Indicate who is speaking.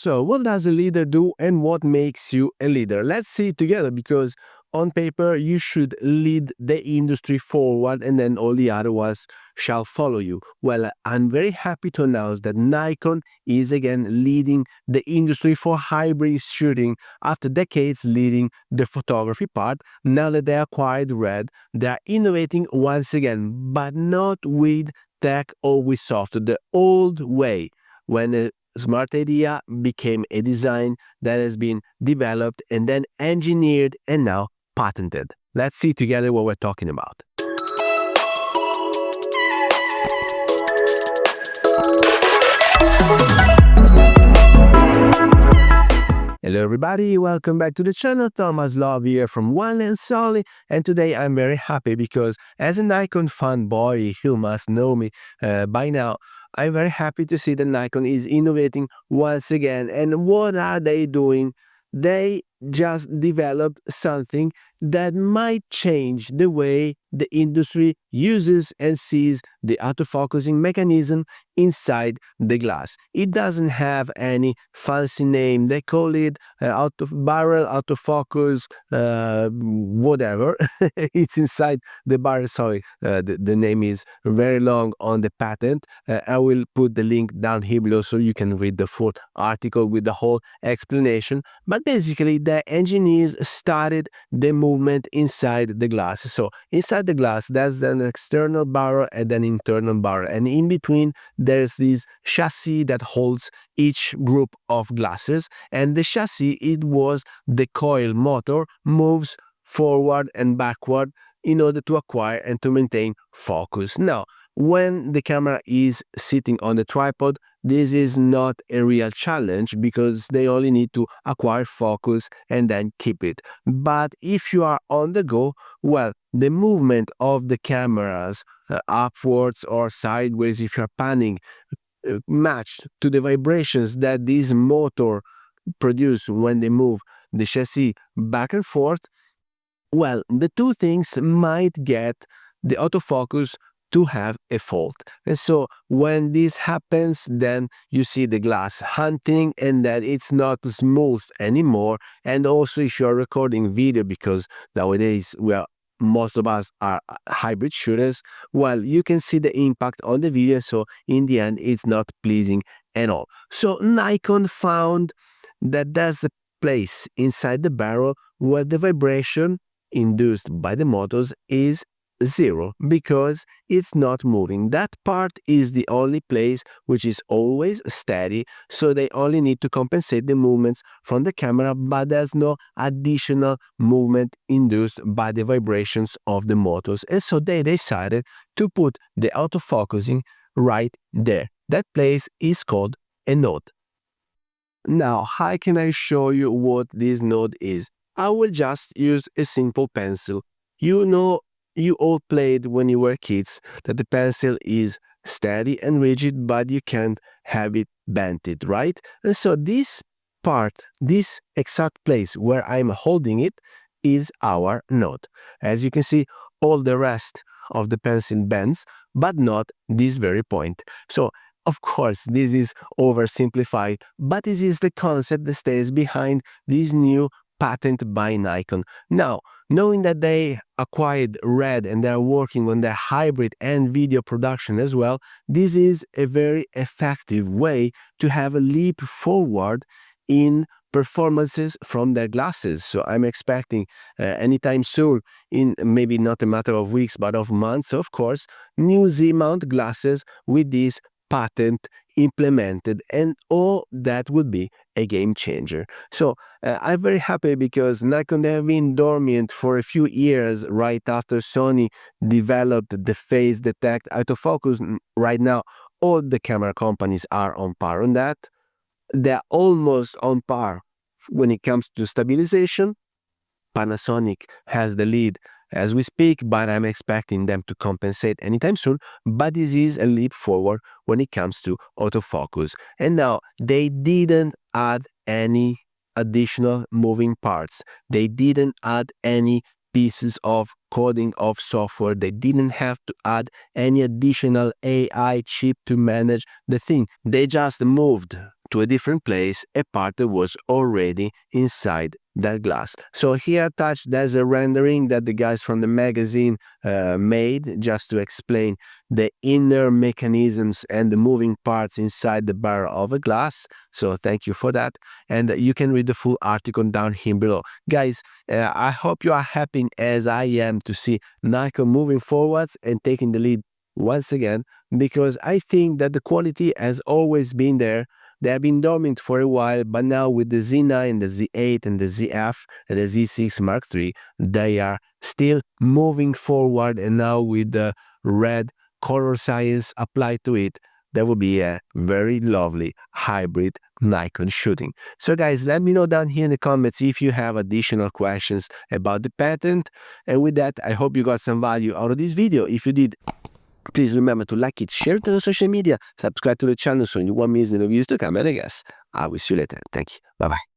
Speaker 1: So, what does a leader do and what makes you a leader? Let's see it together, because on paper you should lead the industry forward and then all the other ones shall follow you. Well, I'm very happy to announce that Nikon is again leading the industry for hybrid shooting after decades leading the photography part. Now that they acquired Red, they are innovating once again, but not with tech or with software, the old way, when a smart idea became a design that has been developed and then engineered and now patented. Let's see together what we're talking about. Hello everybody, welcome back to the channel. Thomas Love here from One and Sony, and today I'm very happy because as a Nikon fanboy, you must know me by now, I'm very happy to see that Nikon is innovating once again. And what are they doing? They just developed something that might change the way the industry uses and sees the autofocusing mechanism inside the glass. It doesn't have any fancy name. They call it barrel autofocus, whatever. It's inside the barrel. Sorry, the name is very long on the patent. I will put the link down here below so you can read the full article with the whole explanation. But basically, the engineers started the movement inside the glass. So inside the glass, there's an external barrel and an internal barrel, and in between there's this chassis that holds each group of glasses, and the chassis, it was the coil motor, moves forward and backward in order to acquire and to maintain focus. Now, when the camera is sitting on the tripod, this is not a real challenge because they only need to acquire focus and then keep it. But if you are on the go, well, the movement of the cameras upwards or sideways, if you're panning, matched to the vibrations that this motor produce when they move the chassis back and forth, well, the two things might get the autofocus to have a fault. And so when this happens, then you see the glass hunting and that it's not smooth anymore. And also if you're recording video, because nowadays most of us are hybrid shooters, well, you can see the impact on the video. So in the end, it's not pleasing at all. So Nikon found that there's a place inside the barrel where the vibration induced by the motors is zero because it's not moving. That part is the only place which is always steady, so they only need to compensate the movements from the camera, but there's no additional movement induced by the vibrations of the motors. And so they decided to put the autofocusing right there. That place is called a node. Now, how can I show you what this node is? I will just use a simple pencil. You know, you all played when you were kids that the pencil is steady and rigid, but you can't have it bented, right? And so this part, this exact place where I'm holding it, is our node. As you can see, all the rest of the pencil bends, but not this very point. So of course, this is oversimplified, but this is the concept that stays behind this new patent by Nikon. Now, knowing that they acquired Red and they're working on their hybrid and video production as well, this is a very effective way to have a leap forward in performances from their glasses. So I'm expecting anytime soon, in maybe not a matter of weeks but of months, of course, new Z-mount glasses with this patent implemented, and all that would be a game changer. So I'm very happy because Nikon, they have been dormant for a few years right after Sony developed the phase detect autofocus. Right now all the camera companies are on par on that. They're almost on par when it comes to stabilization. Panasonic has the lead as we speak, but I'm expecting them to compensate anytime soon. But this is a leap forward when it comes to autofocus. And now they didn't add any additional moving parts. They didn't add any pieces of coding of software. They didn't have to add any additional AI chip to manage the thing. They just moved to a different place a part that was already inside that glass. So here attached, there's a rendering that the guys from the magazine made just to explain the inner mechanisms and the moving parts inside the barrel of a glass. So thank you for that. And you can read the full article down here below. Guys, I hope you are happy as I am to see Nikon moving forwards and taking the lead once again, because I think that the quality has always been there. They have been dormant for a while, but now with the Z9, the Z8, and the ZF, and the Z6 Mark III, they are still moving forward, and now with the red color science applied to it, there will be a very lovely hybrid Nikon shooting. So guys, let me know down here in the comments if you have additional questions about the patent. And with that, I hope you got some value out of this video. If you did, please remember to like it, share it on social media, subscribe to the channel so you won't miss the new videos to come, and I guess I will see you later. Thank you. Bye-bye.